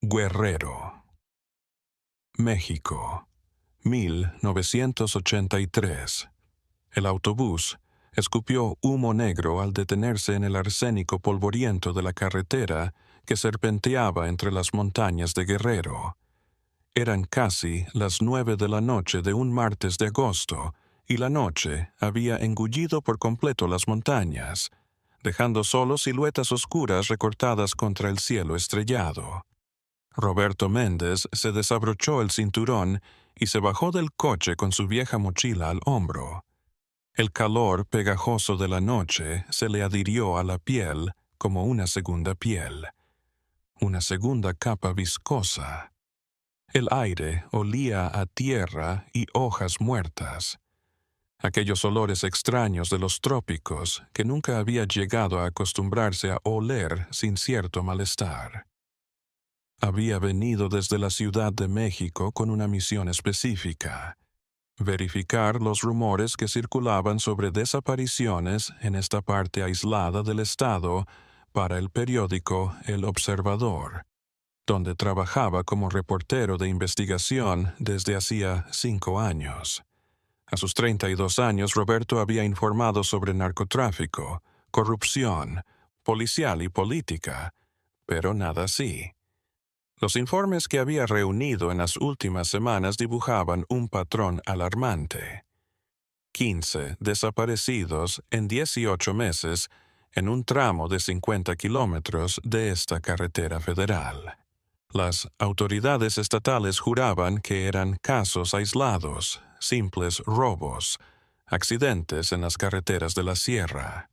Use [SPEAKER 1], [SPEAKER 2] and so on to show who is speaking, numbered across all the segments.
[SPEAKER 1] Guerrero, México, 1983. El autobús escupió humo negro al detenerse en el arsénico polvoriento de la carretera que serpenteaba entre las montañas de Guerrero. Eran casi las 9 de la noche de un martes de agosto, y la noche había engullido por completo las montañas, dejando solo siluetas oscuras recortadas contra el cielo estrellado. Roberto Méndez se desabrochó el cinturón y se bajó del coche con su vieja mochila al hombro. El calor pegajoso de la noche se le adhirió a la piel como una segunda piel, una segunda capa viscosa. El aire olía a tierra y hojas muertas, aquellos olores extraños de los trópicos que nunca había llegado a acostumbrarse a oler sin cierto malestar. Había venido desde la Ciudad de México con una misión específica: verificar los rumores que circulaban sobre desapariciones en esta parte aislada del estado para el periódico El Observador, donde trabajaba como reportero de investigación desde hacía 5 años. A sus 32 años, Roberto había informado sobre narcotráfico, corrupción, policial y política, pero nada así. Los informes que había reunido en las últimas semanas dibujaban un patrón alarmante: 15 desaparecidos en 18 meses en un tramo de 50 kilómetros de esta carretera federal. Las autoridades estatales juraban que eran casos aislados, simples robos, accidentes en las carreteras de la sierra.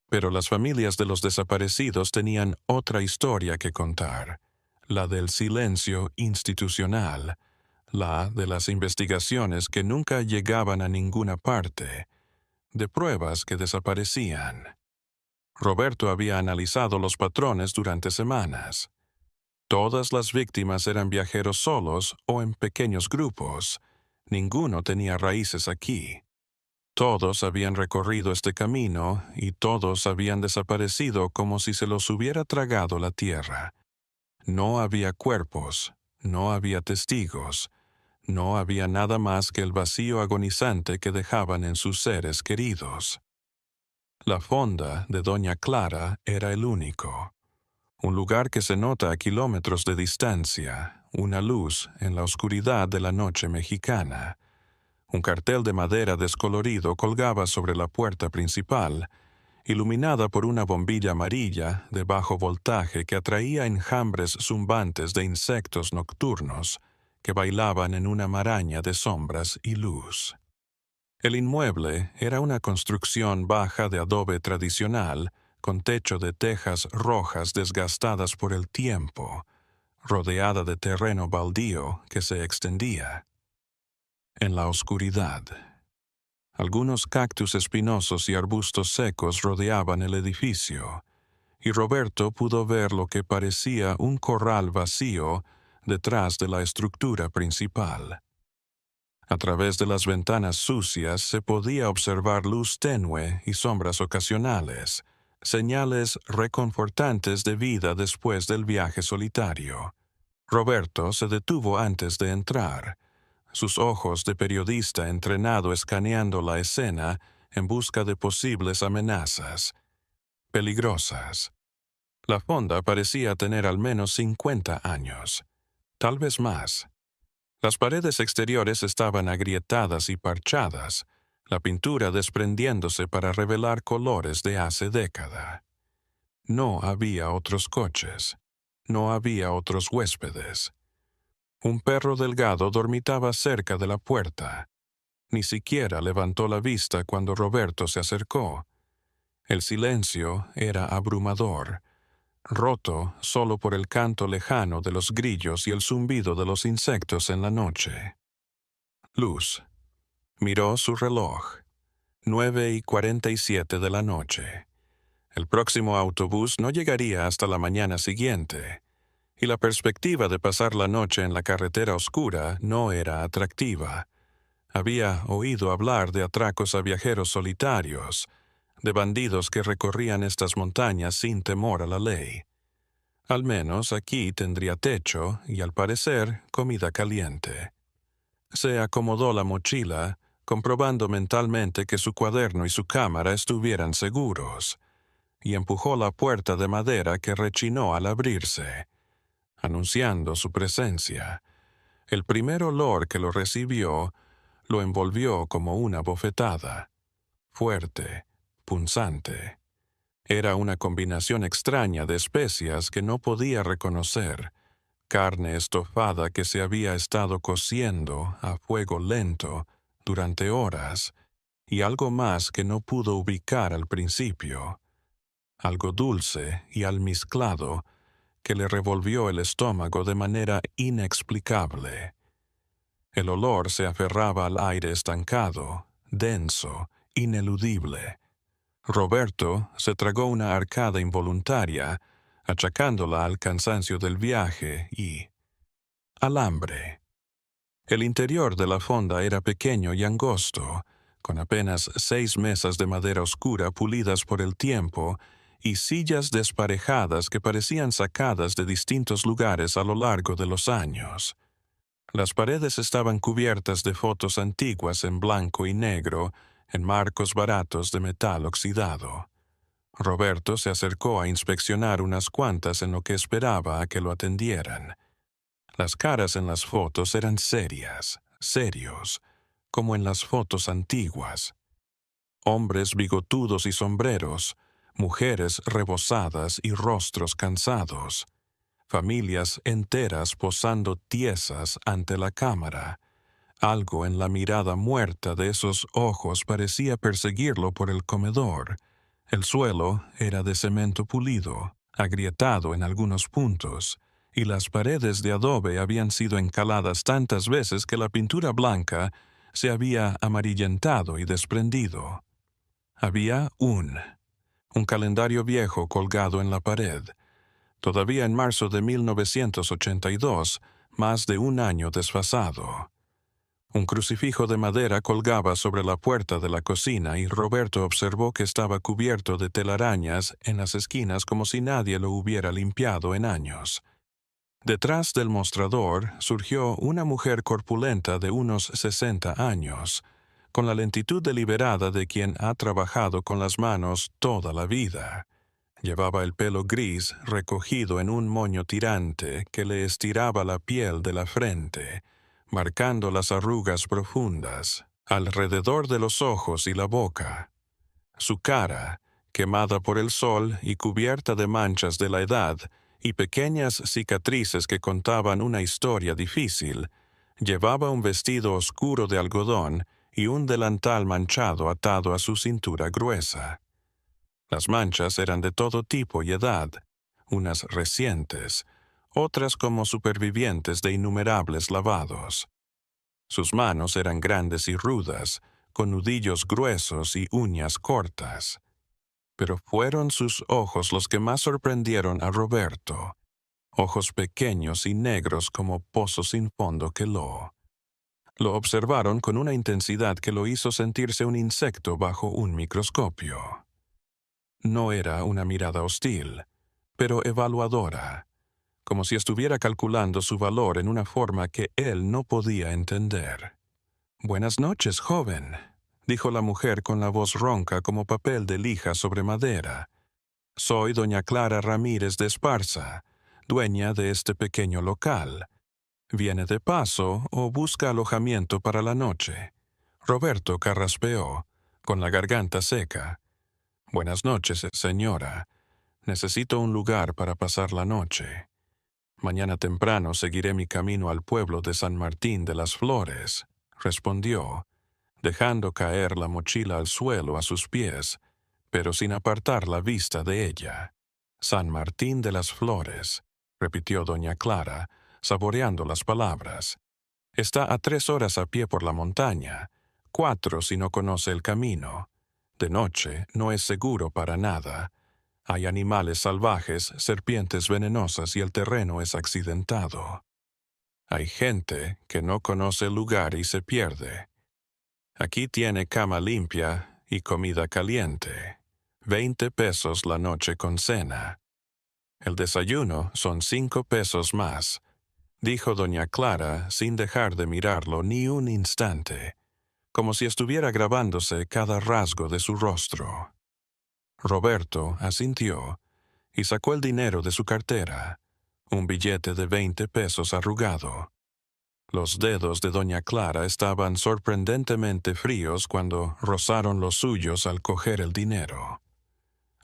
[SPEAKER 1] Pero las familias de los desaparecidos tenían otra historia que contar: la del silencio institucional, la de las investigaciones que nunca llegaban a ninguna parte, de pruebas que desaparecían. Roberto había analizado los patrones durante semanas. Todas las víctimas eran viajeros solos o en pequeños grupos. Ninguno tenía raíces aquí. Todos habían recorrido este camino y todos habían desaparecido como si se los hubiera tragado la tierra. No había cuerpos, no había testigos, no había nada más que el vacío agonizante que dejaban en sus seres queridos. La fonda de Doña Clara era el único. Un lugar que se nota a kilómetros de distancia, una luz en la oscuridad de la noche mexicana. Un cartel de madera descolorido colgaba sobre la puerta principal, iluminada por una bombilla amarilla de bajo voltaje que atraía enjambres zumbantes de insectos nocturnos que bailaban en una maraña de sombras y luz. El inmueble era una construcción baja de adobe tradicional, con techo de tejas rojas desgastadas por el tiempo, rodeada de terreno baldío que se extendía. En la oscuridad, algunos cactus espinosos y arbustos secos rodeaban el edificio, y Roberto pudo ver lo que parecía un corral vacío detrás de la estructura principal. A través de las ventanas sucias se podía observar luz tenue y sombras ocasionales, señales reconfortantes de vida después del viaje solitario. Roberto se detuvo antes de entrar, sus ojos de periodista entrenado escaneando la escena en busca de posibles amenazas peligrosas. La fonda parecía tener al menos 50 años, tal vez más. Las paredes exteriores estaban agrietadas y parchadas, la pintura desprendiéndose para revelar colores de hace década. No había otros coches, no había otros huéspedes. Un perro delgado dormitaba cerca de la puerta. Ni siquiera levantó la vista cuando Roberto se acercó. El silencio era abrumador, roto solo por el canto lejano de los grillos y el zumbido de los insectos en la noche. Luz. Miró su reloj. 9:47 de la noche. El próximo autobús no llegaría hasta la mañana siguiente, y la perspectiva de pasar la noche en la carretera oscura no era atractiva. Había oído hablar de atracos a viajeros solitarios, de bandidos que recorrían estas montañas sin temor a la ley. Al menos aquí tendría techo y, al parecer, comida caliente. Se acomodó la mochila, comprobando mentalmente que su cuaderno y su cámara estuvieran seguros, y empujó la puerta de madera que rechinó al abrirse, anunciando su presencia. El primer olor que lo recibió lo envolvió como una bofetada, fuerte, punzante. Era una combinación extraña de especias que no podía reconocer, carne estofada que se había estado cociendo a fuego lento durante horas, y algo más que no pudo ubicar al principio, algo dulce y almizclado que le revolvió el estómago de manera inexplicable. El olor se aferraba al aire estancado, denso, ineludible. Roberto se tragó una arcada involuntaria, achacándola al cansancio del viaje y al hambre. El interior de la fonda era pequeño y angosto, con apenas 6 mesas de madera oscura pulidas por el tiempo y sillas desparejadas que parecían sacadas de distintos lugares a lo largo de los años. Las paredes estaban cubiertas de fotos antiguas en blanco y negro, en marcos baratos de metal oxidado. Roberto se acercó a inspeccionar unas cuantas en lo que esperaba a que lo atendieran. Las caras en las fotos eran serias, serios, como en las fotos antiguas. Hombres bigotudos y sombreros, mujeres rebozadas y rostros cansados, familias enteras posando tiesas ante la cámara. Algo en la mirada muerta de esos ojos parecía perseguirlo por el comedor. El suelo era de cemento pulido, agrietado en algunos puntos, y las paredes de adobe habían sido encaladas tantas veces que la pintura blanca se había amarillentado y desprendido. Había un calendario viejo colgado en la pared, todavía en marzo de 1982, más de un año desfasado. Un crucifijo de madera colgaba sobre la puerta de la cocina y Roberto observó que estaba cubierto de telarañas en las esquinas como si nadie lo hubiera limpiado en años. Detrás del mostrador surgió una mujer corpulenta de unos 60 años, con la lentitud deliberada de quien ha trabajado con las manos toda la vida. Llevaba el pelo gris recogido en un moño tirante que le estiraba la piel de la frente, marcando las arrugas profundas alrededor de los ojos y la boca. Su cara, quemada por el sol y cubierta de manchas de la edad y pequeñas cicatrices que contaban una historia difícil, llevaba un vestido oscuro de algodón y un delantal manchado atado a su cintura gruesa. Las manchas eran de todo tipo y edad, unas recientes, otras como supervivientes de innumerables lavados. Sus manos eran grandes y rudas, con nudillos gruesos y uñas cortas. Pero fueron sus ojos los que más sorprendieron a Roberto, ojos pequeños y negros como pozos sin fondo que lo observaron con una intensidad que lo hizo sentirse un insecto bajo un microscopio. No era una mirada hostil, pero evaluadora, como si estuviera calculando su valor en una forma que él no podía entender. «Buenas noches, joven», dijo la mujer con la voz ronca como papel de lija sobre madera. «Soy doña Clara Ramírez de Esparza, dueña de este pequeño local. ¿Viene de paso o busca alojamiento para la noche?» Roberto carraspeó, con la garganta seca. «Buenas noches, señora. Necesito un lugar para pasar la noche. Mañana temprano seguiré mi camino al pueblo de San Martín de las Flores», respondió, dejando caer la mochila al suelo a sus pies, pero sin apartar la vista de ella. «San Martín de las Flores», repitió doña Clara, saboreando las palabras. «Está a 3 horas a pie por la montaña, 4 si no conoce el camino. De noche no es seguro para nada. Hay animales salvajes, serpientes venenosas y el terreno es accidentado. Hay gente que no conoce el lugar y se pierde. Aquí tiene cama limpia y comida caliente. 20 pesos la noche con cena». El desayuno son 5 pesos más, dijo doña Clara sin dejar de mirarlo ni un instante, como si estuviera grabándose cada rasgo de su rostro. Roberto asintió y sacó el dinero de su cartera, un billete de 20 pesos arrugado. Los dedos de doña Clara estaban sorprendentemente fríos cuando rozaron los suyos al coger el dinero.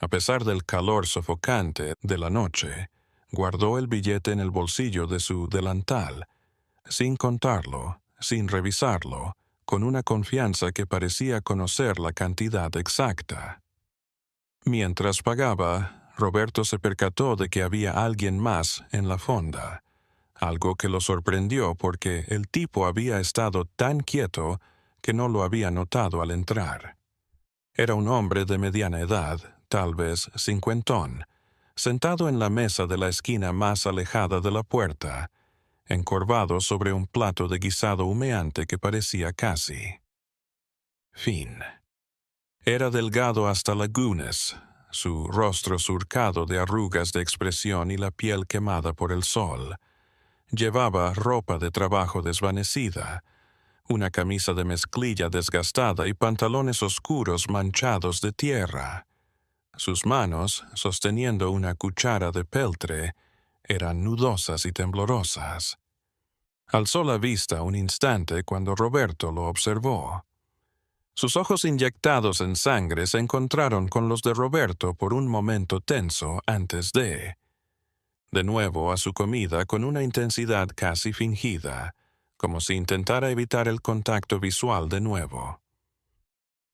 [SPEAKER 1] A pesar del calor sofocante de la noche, guardó el billete en el bolsillo de su delantal, sin contarlo, sin revisarlo, con una confianza que parecía conocer la cantidad exacta. Mientras pagaba, Roberto se percató de que había alguien más en la fonda, algo que lo sorprendió porque el tipo había estado tan quieto que no lo había notado al entrar. Era un hombre de mediana edad, tal vez cincuentón, sentado en la mesa de la esquina más alejada de la puerta, encorvado sobre un plato de guisado humeante que parecía casi. Fin. Era delgado hasta lagunas, su rostro surcado de arrugas de expresión y la piel quemada por el sol. Llevaba ropa de trabajo desvanecida, una camisa de mezclilla desgastada y pantalones oscuros manchados de tierra. Sus manos, sosteniendo una cuchara de peltre, eran nudosas y temblorosas. Alzó la vista un instante cuando Roberto lo observó. Sus ojos inyectados en sangre se encontraron con los de Roberto por un momento tenso antes de nuevo a su comida con una intensidad casi fingida, como si intentara evitar el contacto visual de nuevo.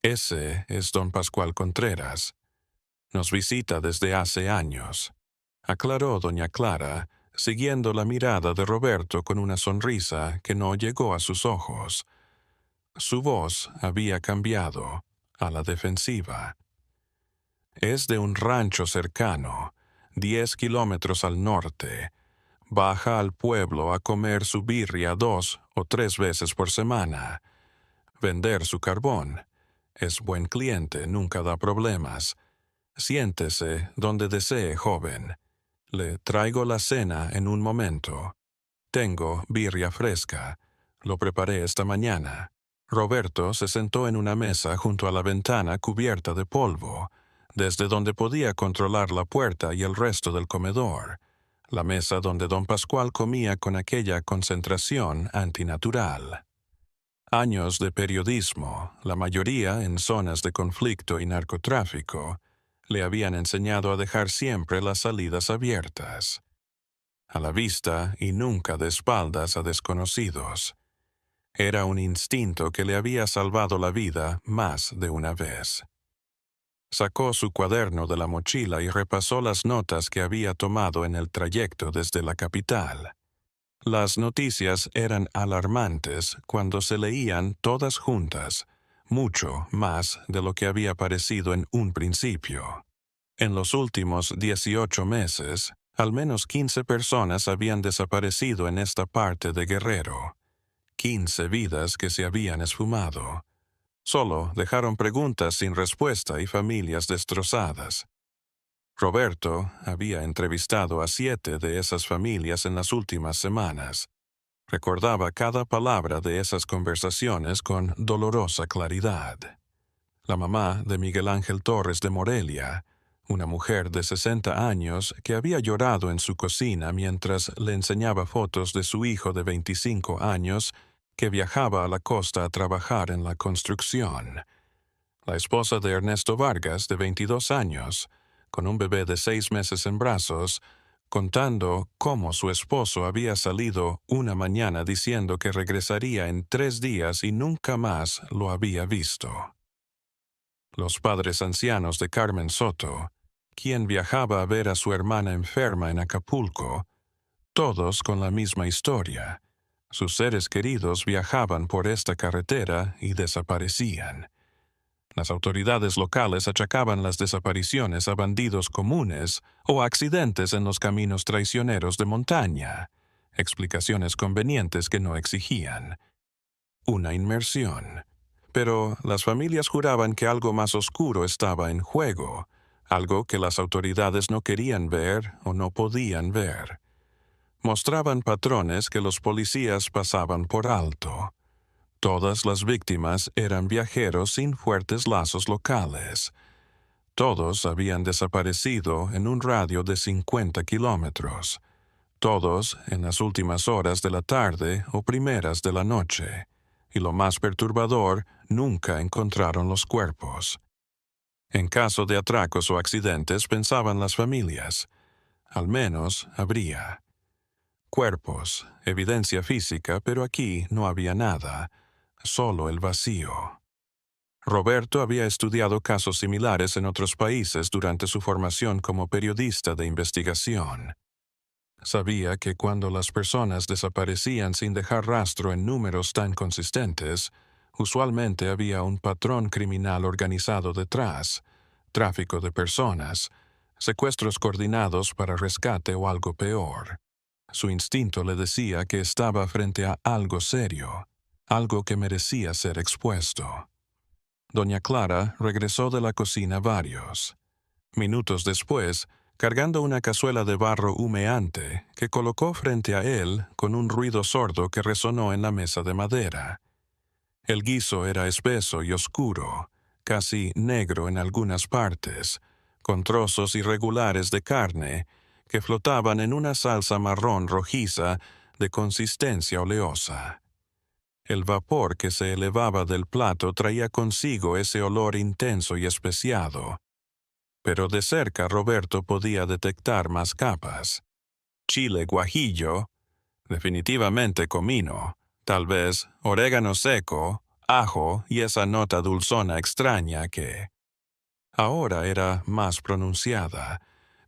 [SPEAKER 1] Ese es don Pascual Contreras. Nos visita desde hace años, aclaró doña Clara, siguiendo la mirada de Roberto con una sonrisa que no llegó a sus ojos. Su voz había cambiado, a la defensiva. Es de un rancho cercano, 10 kilómetros al norte. Baja al pueblo a comer su birria 2 o 3 veces por semana. Vender su carbón. Es buen cliente, nunca da problemas. Siéntese donde desee, joven. Le traigo la cena en un momento. Tengo birria fresca. Lo preparé esta mañana. Roberto se sentó en una mesa junto a la ventana cubierta de polvo, desde donde podía controlar la puerta y el resto del comedor, la mesa donde don Pascual comía con aquella concentración antinatural. Años de periodismo, la mayoría en zonas de conflicto y narcotráfico, le habían enseñado a dejar siempre las salidas abiertas, a la vista y nunca de espaldas a desconocidos. Era un instinto que le había salvado la vida más de una vez. Sacó su cuaderno de la mochila y repasó las notas que había tomado en el trayecto desde la capital. Las noticias eran alarmantes cuando se leían todas juntas, mucho más de lo que había parecido en un principio. En los últimos 18 meses, al menos 15 personas habían desaparecido en esta parte de Guerrero. 15 vidas que se habían esfumado. Solo dejaron preguntas sin respuesta y familias destrozadas. Roberto había entrevistado a 7 de esas familias en las últimas semanas. Recordaba cada palabra de esas conversaciones con dolorosa claridad. La mamá de Miguel Ángel Torres de Morelia, una mujer de 60 años que había llorado en su cocina mientras le enseñaba fotos de su hijo de 25 años que viajaba a la costa a trabajar en la construcción. La esposa de Ernesto Vargas, de 22 años, con un bebé de 6 meses en brazos, contando cómo su esposo había salido una mañana diciendo que regresaría en 3 días y nunca más lo había visto. Los padres ancianos de Carmen Soto, quien viajaba a ver a su hermana enferma en Acapulco, todos con la misma historia. Sus seres queridos viajaban por esta carretera y desaparecían. Las autoridades locales achacaban las desapariciones a bandidos comunes o accidentes en los caminos traicioneros de montaña, explicaciones convenientes que no exigían una inmersión. Pero las familias juraban que algo más oscuro estaba en juego, algo que las autoridades no querían ver o no podían ver. Mostraban patrones que los policías pasaban por alto. Todas las víctimas eran viajeros sin fuertes lazos locales. Todos habían desaparecido en un radio de 50 kilómetros. Todos en las últimas horas de la tarde o primeras de la noche. Y lo más perturbador, nunca encontraron los cuerpos. En caso de atracos o accidentes, pensaban las familias, al menos habría cuerpos, evidencia física, pero aquí no había nada, solo el vacío. Roberto había estudiado casos similares en otros países durante su formación como periodista de investigación. Sabía que cuando las personas desaparecían sin dejar rastro en números tan consistentes, usualmente había un patrón criminal organizado detrás, tráfico de personas, secuestros coordinados para rescate o algo peor. Su instinto le decía que estaba frente a algo serio, algo que merecía ser expuesto. Doña Clara regresó de la cocina varios. Minutos después, cargando una cazuela de barro humeante que colocó frente a él con un ruido sordo que resonó en la mesa de madera. El guiso era espeso y oscuro, casi negro en algunas partes, con trozos irregulares de carne que flotaban en una salsa marrón rojiza de consistencia oleosa. El vapor que se elevaba del plato traía consigo ese olor intenso y especiado, pero de cerca Roberto podía detectar más capas. Chile guajillo, definitivamente comino, tal vez orégano seco, ajo y esa nota dulzona extraña que ahora era más pronunciada,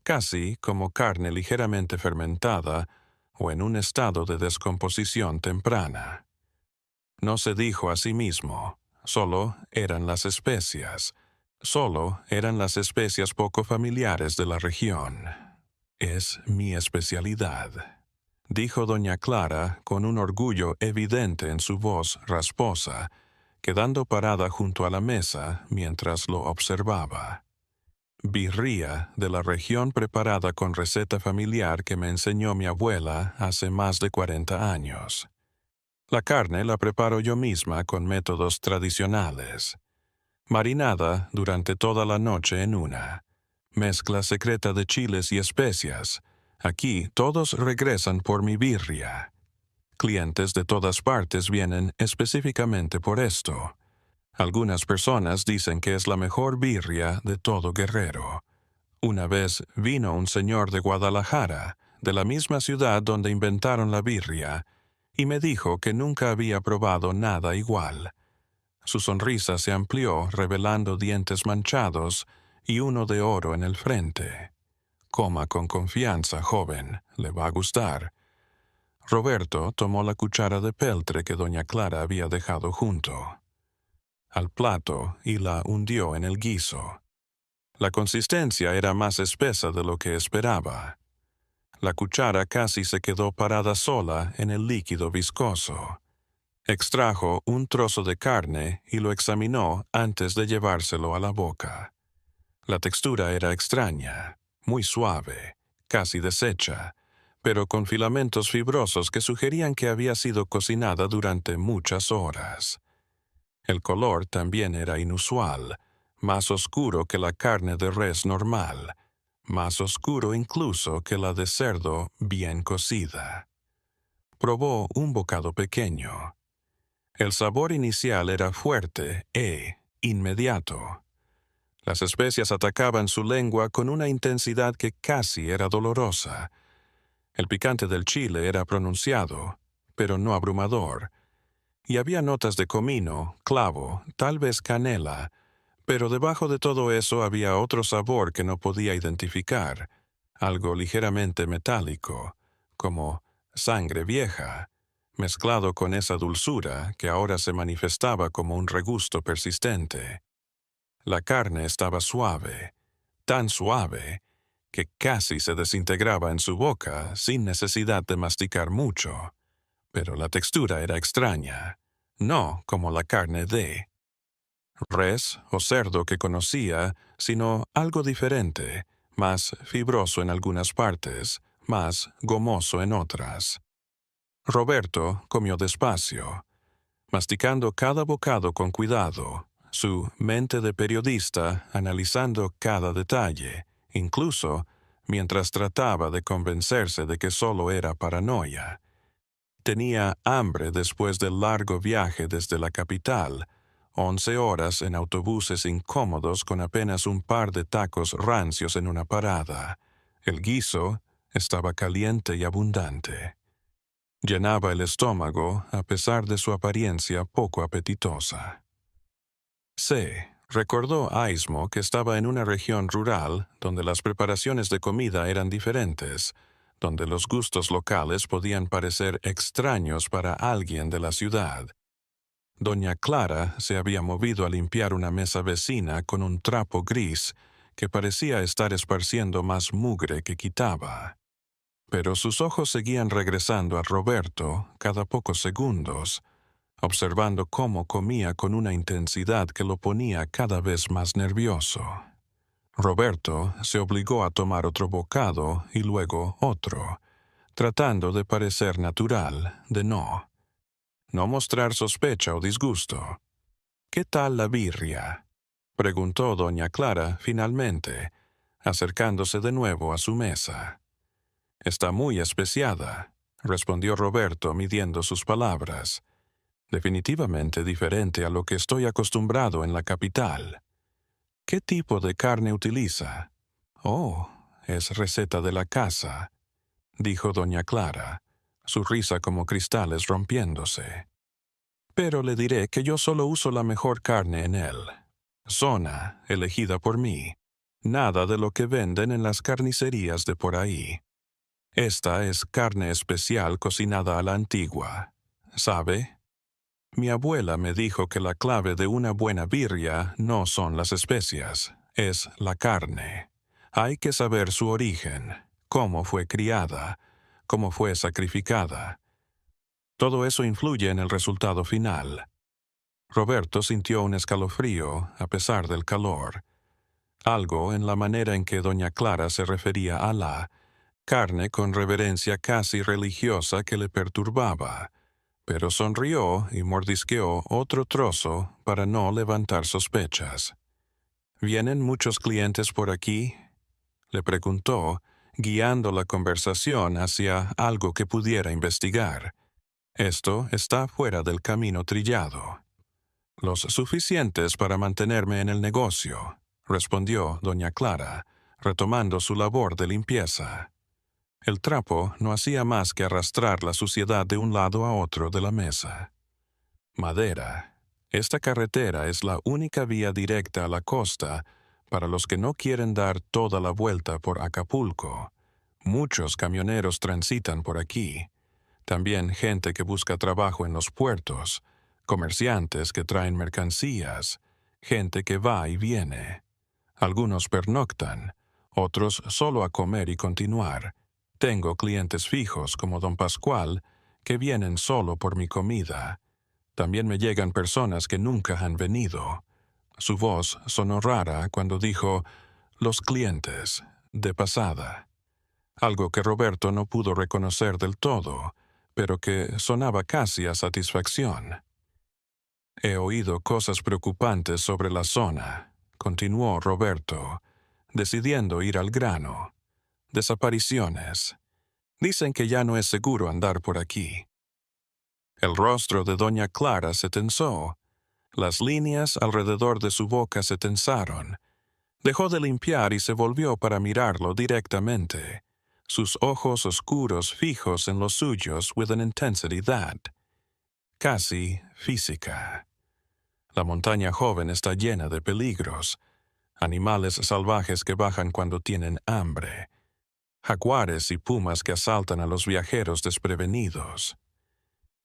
[SPEAKER 1] casi como carne ligeramente fermentada o en un estado de descomposición temprana. No se dijo a sí mismo, solo eran las especias poco familiares de la región. Es mi especialidad, dijo doña Clara con un orgullo evidente en su voz rasposa, quedando parada junto a la mesa mientras lo observaba. Birria de la región preparada con receta familiar que me enseñó mi abuela hace más de 40 años. La carne la preparo yo misma con métodos tradicionales. Marinada durante toda la noche en una. Mezcla secreta de chiles y especias. Aquí todos regresan por mi birria. Clientes de todas partes vienen específicamente por esto. Algunas personas dicen que es la mejor birria de todo Guerrero. Una vez vino un señor de Guadalajara, de la misma ciudad donde inventaron la birria, y me dijo que nunca había probado nada igual. Su sonrisa se amplió revelando dientes manchados y uno de oro en el frente. Coma con confianza, joven, le va a gustar. Roberto tomó la cuchara de peltre que doña Clara había dejado junto al plato y la hundió en el guiso. La consistencia era más espesa de lo que esperaba. La cuchara casi se quedó parada sola en el líquido viscoso. Extrajo un trozo de carne y lo examinó antes de llevárselo a la boca. La textura era extraña, muy suave, casi deshecha, pero con filamentos fibrosos que sugerían que había sido cocinada durante muchas horas. El color también era inusual, más oscuro que la carne de res normal, más oscuro incluso que la de cerdo bien cocida. Probó un bocado pequeño. El sabor inicial era fuerte e inmediato. Las especias atacaban su lengua con una intensidad que casi era dolorosa. El picante del chile era pronunciado, pero no abrumador, y había notas de comino, clavo, tal vez canela, pero debajo de todo eso había otro sabor que no podía identificar, algo ligeramente metálico, como sangre vieja, mezclado con esa dulzura que ahora se manifestaba como un regusto persistente. La carne estaba suave, tan suave, que casi se desintegraba en su boca sin necesidad de masticar mucho. Pero la textura era extraña, no como la carne de... res o cerdo que conocía, sino algo diferente, más fibroso en algunas partes, más gomoso en otras. Roberto comió despacio, masticando cada bocado con cuidado, su mente de periodista analizando cada detalle, incluso mientras trataba de convencerse de que solo era paranoia. Tenía hambre después del largo viaje desde la capital, 11 horas en autobuses incómodos con apenas un par de tacos rancios en una parada. El guiso estaba caliente y abundante. Llenaba el estómago a pesar de su apariencia poco apetitosa. Recordó a Aismo que estaba en una región rural donde las preparaciones de comida eran diferentes, donde los gustos locales podían parecer extraños para alguien de la ciudad. Doña Clara se había movido a limpiar una mesa vecina con un trapo gris que parecía estar esparciendo más mugre que quitaba. Pero sus ojos seguían regresando a Roberto cada pocos segundos, observando cómo comía con una intensidad que lo ponía cada vez más nervioso. Roberto se obligó a tomar otro bocado y luego otro, tratando de parecer natural, de no mostrar sospecha o disgusto. «¿Qué tal la birria?», preguntó doña Clara finalmente, acercándose de nuevo a su mesa. «Está muy especiada», respondió Roberto midiendo sus palabras. «Definitivamente diferente a lo que estoy acostumbrado en la capital». «¿Qué tipo de carne utiliza?». «Oh, es receta de la casa», dijo doña Clara, su risa como cristales rompiéndose. «Pero le diré que yo solo uso la mejor carne en él. Zona, elegida por mí. Nada de lo que venden en las carnicerías de por ahí. Esta es carne especial cocinada a la antigua. ¿Sabe? Mi abuela me dijo que la clave de una buena birria no son las especias, es la carne. Hay que saber su origen, cómo fue criada, cómo fue sacrificada. Todo eso influye en el resultado final». Roberto sintió un escalofrío a pesar del calor. Algo en la manera en que doña Clara se refería a la carne con reverencia casi religiosa que le perturbaba, pero sonrió y mordisqueó otro trozo para no levantar sospechas. «¿Vienen muchos clientes por aquí?», le preguntó, guiando la conversación hacia algo que pudiera investigar. «Esto está fuera del camino trillado». «Los suficientes para mantenerme en el negocio», respondió doña Clara, retomando su labor de limpieza. El trapo no hacía más que arrastrar la suciedad de un lado a otro de la mesa. «Madera. Esta carretera es la única vía directa a la costa para los que no quieren dar toda la vuelta por Acapulco. Muchos camioneros transitan por aquí. También gente que busca trabajo en los puertos, comerciantes que traen mercancías, gente que va y viene. Algunos pernoctan, otros solo a comer y continuar. Tengo clientes fijos como don Pascual que vienen solo por mi comida. También me llegan personas que nunca han venido». Su voz sonó rara cuando dijo «los clientes», de pasada. Algo que Roberto no pudo reconocer del todo, pero que sonaba casi a satisfacción. «He oído cosas preocupantes sobre la zona», continuó Roberto, decidiendo ir al grano. «Desapariciones. Dicen que ya no es seguro andar por aquí». El rostro de doña Clara se tensó. Las líneas alrededor de su boca se tensaron. Dejó de limpiar y se volvió para mirarlo directamente, sus ojos oscuros fijos en los suyos with an intensity that, casi física. La montaña joven está llena de peligros, animales salvajes que bajan cuando tienen hambre, jaguares y pumas que asaltan a los viajeros desprevenidos,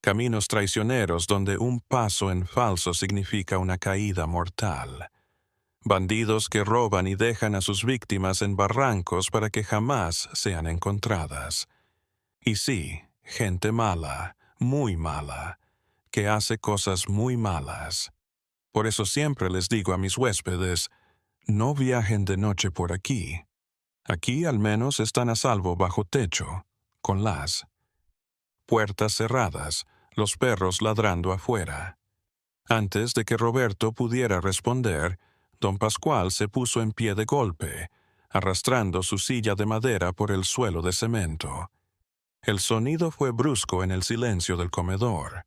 [SPEAKER 1] caminos traicioneros donde un paso en falso significa una caída mortal, bandidos que roban y dejan a sus víctimas en barrancos para que jamás sean encontradas. Y sí, gente mala, muy mala, que hace cosas muy malas. Por eso siempre les digo a mis huéspedes, no viajen de noche por aquí. Aquí al menos están a salvo bajo techo, con las puertas cerradas, los perros ladrando afuera. Antes de que Roberto pudiera responder, don Pascual se puso en pie de golpe, arrastrando su silla de madera por el suelo de cemento. El sonido fue brusco en el silencio del comedor.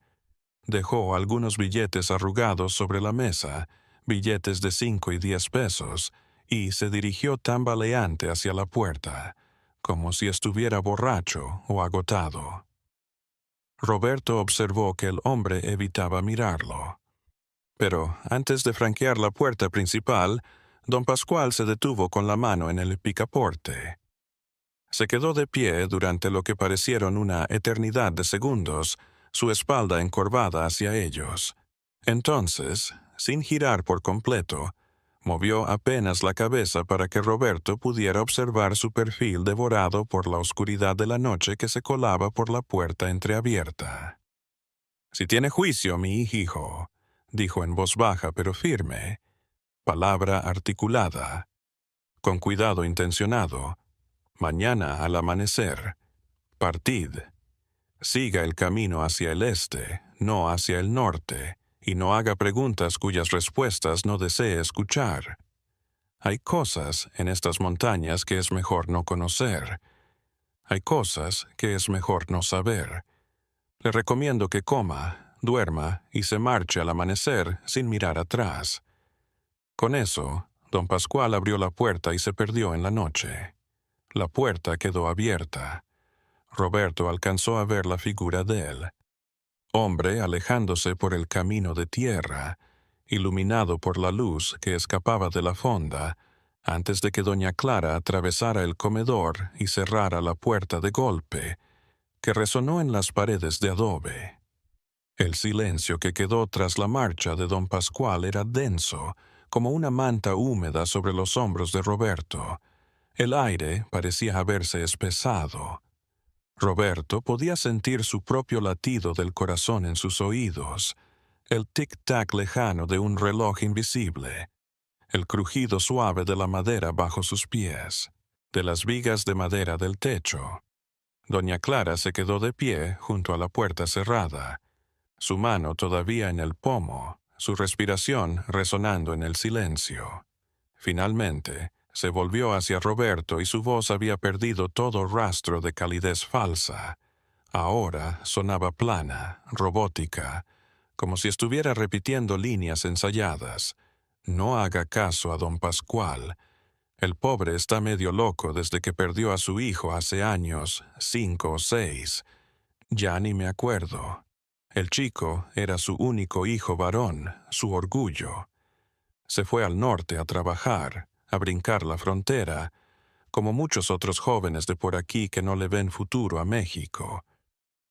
[SPEAKER 1] Dejó algunos billetes arrugados sobre la mesa, billetes de 5 y 10 pesos, y se dirigió tambaleante hacia la puerta, como si estuviera borracho o agotado. Roberto observó que el hombre evitaba mirarlo. Pero antes de franquear la puerta principal, don Pascual se detuvo con la mano en el picaporte. Se quedó de pie durante lo que parecieron una eternidad de segundos, su espalda encorvada hacia ellos. Entonces, sin girar por completo, movió apenas la cabeza para que Roberto pudiera observar su perfil devorado por la oscuridad de la noche que se colaba por la puerta entreabierta. «Si tiene juicio, mi hijo», dijo en voz baja pero firme, palabra articulada. Con cuidado intencionado, mañana al amanecer, partid. Siga el camino hacia el este, no hacia el norte, y no haga preguntas cuyas respuestas no desee escuchar. Hay cosas en estas montañas que es mejor no conocer. Hay cosas que es mejor no saber. Le recomiendo que coma, duerma y se marche al amanecer sin mirar atrás. Con eso, don Pascual abrió la puerta y se perdió en la noche. La puerta quedó abierta. Roberto alcanzó a ver la figura de él. Hombre alejándose por el camino de tierra, iluminado por la luz que escapaba de la fonda, antes de que doña Clara atravesara el comedor y cerrara la puerta de golpe, que resonó en las paredes de adobe. El silencio que quedó tras la marcha de don Pascual era denso, como una manta húmeda sobre los hombros de Roberto. El aire parecía haberse espesado. Roberto podía sentir su propio latido del corazón en sus oídos, el tic-tac lejano de un reloj invisible, el crujido suave de la madera bajo sus pies, de las vigas de madera del techo. Doña Clara se quedó de pie junto a la puerta cerrada, su mano todavía en el pomo, su respiración resonando en el silencio. Finalmente, se volvió hacia Roberto y su voz había perdido todo rastro de calidez falsa. Ahora sonaba plana, robótica, como si estuviera repitiendo líneas ensayadas. No haga caso a don Pascual. El pobre está medio loco desde que perdió a su hijo hace años, 5 o 6. Ya ni me acuerdo. El chico era su único hijo varón, su orgullo. Se fue al norte a trabajar, a brincar la frontera, como muchos otros jóvenes de por aquí que no le ven futuro a México.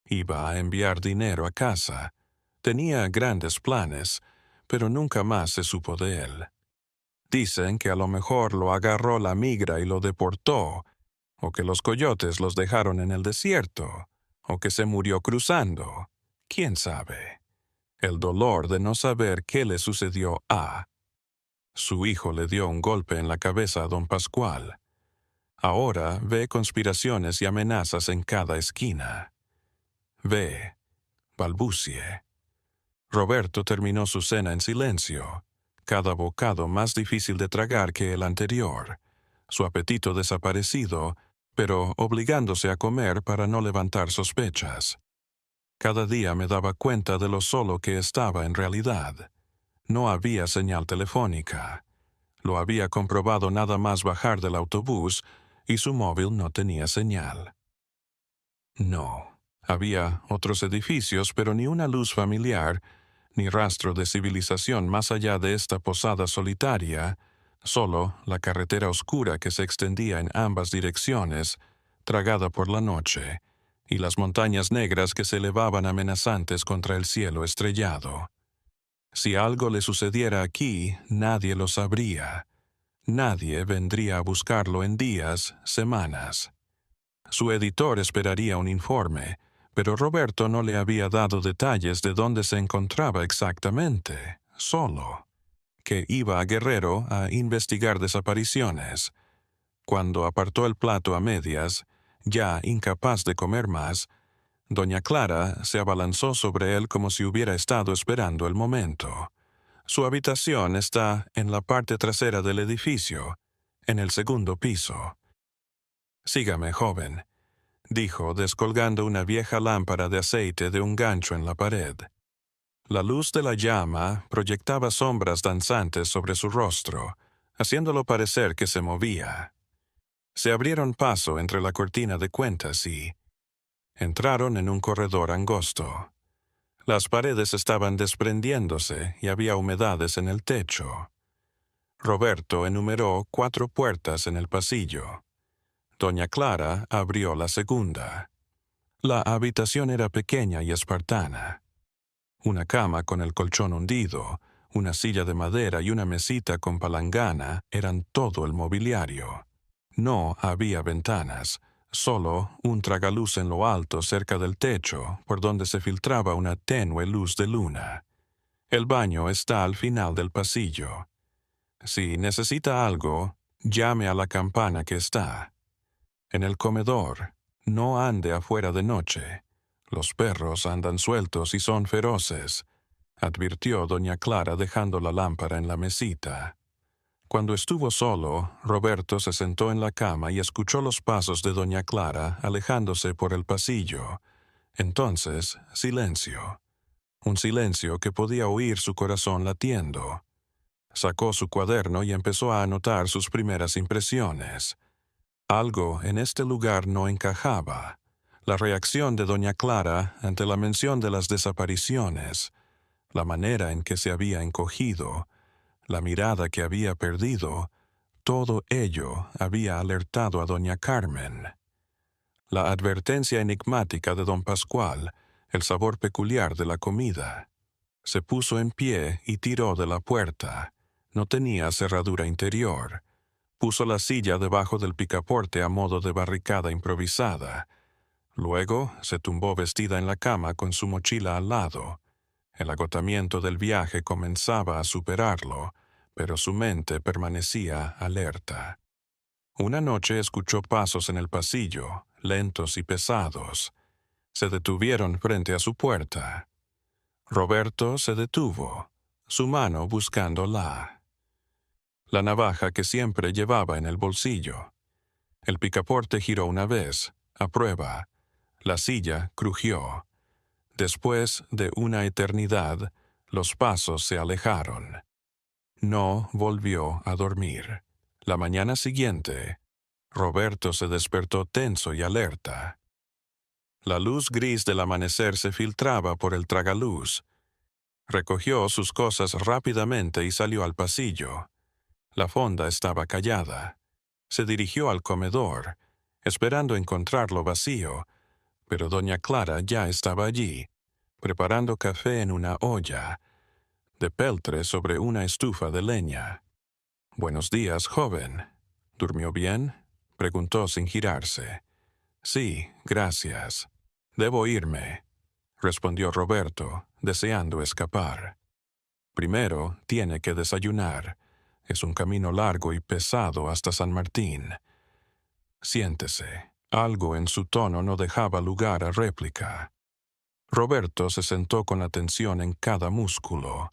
[SPEAKER 1] Iba a enviar dinero a casa. Tenía grandes planes, pero nunca más se supo de él. Dicen que a lo mejor lo agarró la migra y lo deportó, o que los coyotes los dejaron en el desierto, o que se murió cruzando. ¿Quién sabe? El dolor de no saber qué le sucedió a... Su hijo le dio un golpe en la cabeza a don Pascual. Ahora ve conspiraciones y amenazas en cada esquina. Ve, balbucie. Roberto terminó su cena en silencio, cada bocado más difícil de tragar que el anterior, su apetito desaparecido, pero obligándose a comer para no levantar sospechas. Cada día me daba cuenta de lo solo que estaba en realidad. No había señal telefónica. Lo había comprobado nada más bajar del autobús y su móvil no tenía señal. No, había otros edificios, pero ni una luz familiar, ni rastro de civilización más allá de esta posada solitaria, solo la carretera oscura que se extendía en ambas direcciones, tragada por la noche, y las montañas negras que se elevaban amenazantes contra el cielo estrellado. Si algo le sucediera aquí, nadie lo sabría. Nadie vendría a buscarlo en días, semanas. Su editor esperaría un informe, pero Roberto no le había dado detalles de dónde se encontraba exactamente, solo. que iba a Guerrero a investigar desapariciones. Cuando apartó el plato a medias, ya incapaz de comer más, doña Clara se abalanzó sobre él como si hubiera estado esperando el momento. Su habitación está en la parte trasera del edificio, en el segundo piso. «Sígame, joven», dijo, descolgando una vieja lámpara de aceite de un gancho en la pared. La luz de la llama proyectaba sombras danzantes sobre su rostro, haciéndolo parecer que se movía. Se abrieron paso entre la cortina de cuentas y entraron en un corredor angosto. Las paredes estaban desprendiéndose y había humedades en el techo. Roberto enumeró 4 puertas en el pasillo. Doña Clara abrió la segunda. La habitación era pequeña y espartana. Una cama con el colchón hundido, una silla de madera y una mesita con palangana eran todo el mobiliario. No había ventanas, solo un tragaluz en lo alto cerca del techo, por donde se filtraba una tenue luz de luna. El baño está al final del pasillo. Si necesita algo, llame a la campana que está. En el comedor, no ande afuera de noche. Los perros andan sueltos y son feroces, advirtió doña Clara dejando la lámpara en la mesita. Cuando estuvo solo, Roberto se sentó en la cama y escuchó los pasos de doña Clara alejándose por el pasillo. Entonces, silencio. Un silencio que podía oír su corazón latiendo. Sacó su cuaderno y empezó a anotar sus primeras impresiones. Algo en este lugar no encajaba. La reacción de doña Clara ante la mención de las desapariciones, la manera en que se había encogido, la mirada que había perdido, todo ello había alertado a doña Carmen. La advertencia enigmática de don Pascual, el sabor peculiar de la comida. Se puso en pie y tiró de la puerta. No tenía cerradura interior. Puso la silla debajo del picaporte a modo de barricada improvisada. Luego se tumbó vestida en la cama con su mochila al lado. El agotamiento del viaje comenzaba a superarlo, pero su mente permanecía alerta. Una noche escuchó pasos en el pasillo, lentos y pesados. Se detuvieron frente a su puerta. Roberto se detuvo, su mano buscándola. La navaja que siempre llevaba en el bolsillo. El picaporte giró una vez, a prueba. La silla crujió. Después de una eternidad, los pasos se alejaron. No volvió a dormir. La mañana siguiente, Roberto se despertó tenso y alerta. La luz gris del amanecer se filtraba por el tragaluz. Recogió sus cosas rápidamente y salió al pasillo. La fonda estaba callada. Se dirigió al comedor, esperando encontrarlo vacío, pero doña Clara ya estaba allí, preparando café en una olla, de peltre sobre una estufa de leña. «Buenos días, joven. ¿Durmió bien?», preguntó sin girarse. «Sí, gracias. Debo irme», respondió Roberto, deseando escapar. «Primero tiene que desayunar. Es un camino largo y pesado hasta San Martín. Siéntese». Algo en su tono no dejaba lugar a réplica. Roberto se sentó con atención en cada músculo.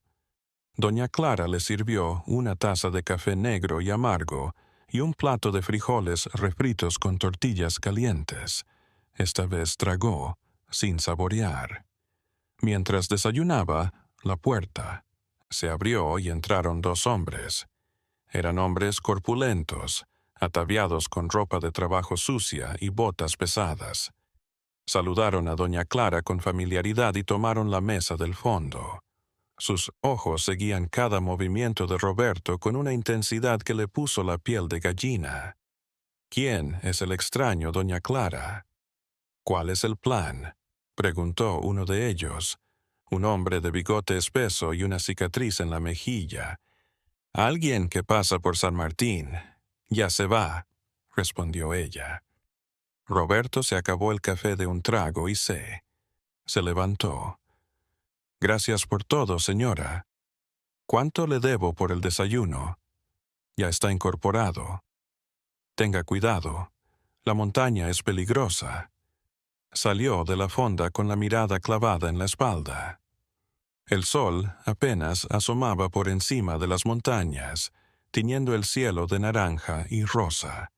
[SPEAKER 1] Doña Clara le sirvió una taza de café negro y amargo y un plato de frijoles refritos con tortillas calientes. Esta vez tragó, sin saborear. Mientras desayunaba, la puerta se abrió y entraron 2 hombres. Eran hombres corpulentos, ataviados con ropa de trabajo sucia y botas pesadas. Saludaron a doña Clara con familiaridad y tomaron la mesa del fondo. Sus ojos seguían cada movimiento de Roberto con una intensidad que le puso la piel de gallina. «¿Quién es el extraño, doña Clara?» «¿Cuál es el plan?», preguntó uno de ellos, un hombre de bigote espeso y una cicatriz en la mejilla. «Alguien que pasa por San Martín. Ya se va», respondió ella. Roberto se acabó el café de un trago y se levantó. «Gracias por todo, señora». ¿Cuánto le debo por el desayuno? Ya está incorporado. Tenga cuidado. La montaña es peligrosa. Salió de la fonda con la mirada clavada en la espalda. El sol apenas asomaba por encima de las montañas, tiñendo el cielo de naranja y rosa.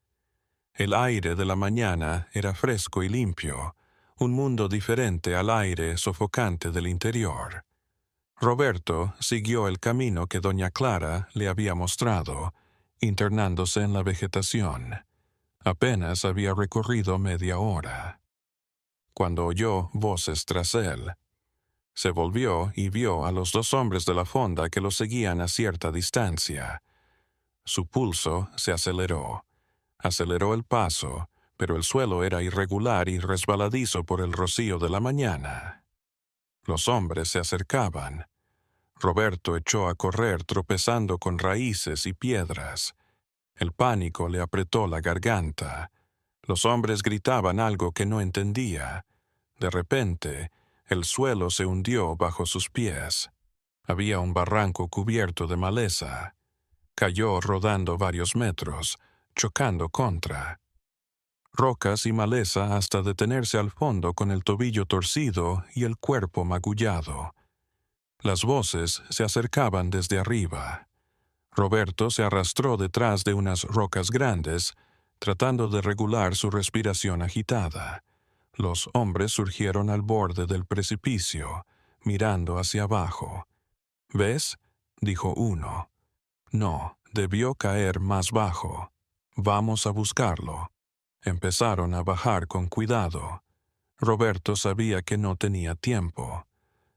[SPEAKER 1] El aire de la mañana era fresco y limpio, un mundo diferente al aire sofocante del interior. Roberto siguió el camino que doña Clara le había mostrado, internándose en la vegetación. Apenas había recorrido media hora, cuando oyó voces tras él. Se volvió y vio a los dos hombres de la fonda que lo seguían a cierta distancia. Su pulso se aceleró. Aceleró el paso, pero el suelo era irregular y resbaladizo por el rocío de la mañana. Los hombres se acercaban. Roberto echó a correr tropezando con raíces y piedras. El pánico le apretó la garganta. Los hombres gritaban algo que no entendía. De repente, el suelo se hundió bajo sus pies. Había un barranco cubierto de maleza. Cayó rodando varios metros, chocando contra rocas y maleza hasta detenerse al fondo con el tobillo torcido y el cuerpo magullado. Las voces se acercaban desde arriba. Roberto se arrastró detrás de unas rocas grandes, tratando de regular su respiración agitada. Los hombres surgieron al borde del precipicio, mirando hacia abajo. «¿Ves?», dijo uno. «No, debió caer más bajo. Vamos a buscarlo». Empezaron a bajar con cuidado. Roberto sabía que no tenía tiempo.